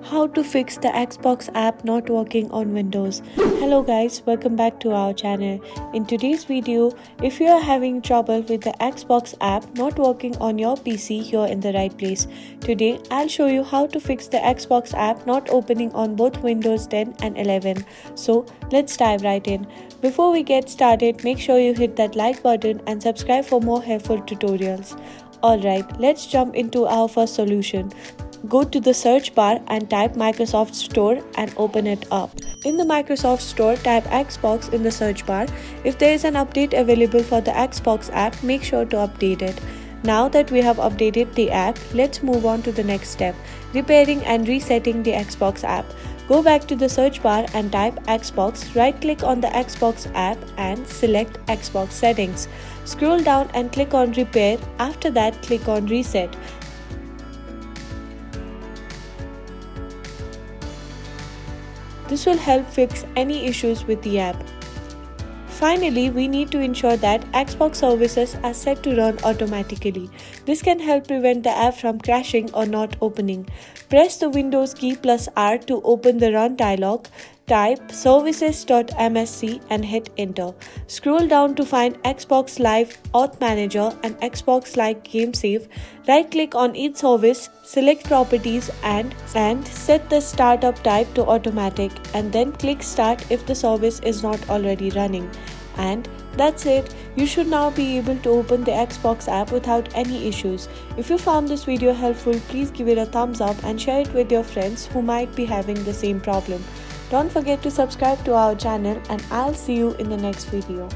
How to fix the Xbox app not working on Windows. Hello guys, welcome back to our channel. In today's video, if you are having trouble with the Xbox app not working on your PC, you're in the right place. Today, I'll show you how to fix the Xbox app not opening on both Windows 10 and 11. So, let's dive right in. Before we get started, make sure you hit that like button and subscribe for more helpful tutorials. Alright, let's jump into our first solution. Go to the search bar and type Microsoft Store and open it up. In the Microsoft Store, type Xbox in the search bar. If there is an update available for the Xbox app, make sure to update it. Now that we have updated the app, let's move on to the next step, repairing and resetting the Xbox app. Go back to the search bar and type Xbox, right-click on the Xbox app and select Xbox settings. Scroll down and click on Repair. After that, click on Reset. This will help fix any issues with the app. Finally, we need to ensure that Xbox services are set to run automatically. This can help prevent the app from crashing or not opening. Press the Windows key plus R to open the Run dialog. Type services.msc and hit enter. Scroll down to find Xbox Live Auth Manager and Xbox Live Game Save. Right click on each service, select properties and set the startup type to automatic, and then click start if the service is not already running. And that's it. You should now be able to open the Xbox app without any issues. If you found this video helpful, please give it a thumbs up and share it with your friends who might be having the same problem. Don't forget to subscribe to our channel, and I'll see you in the next video.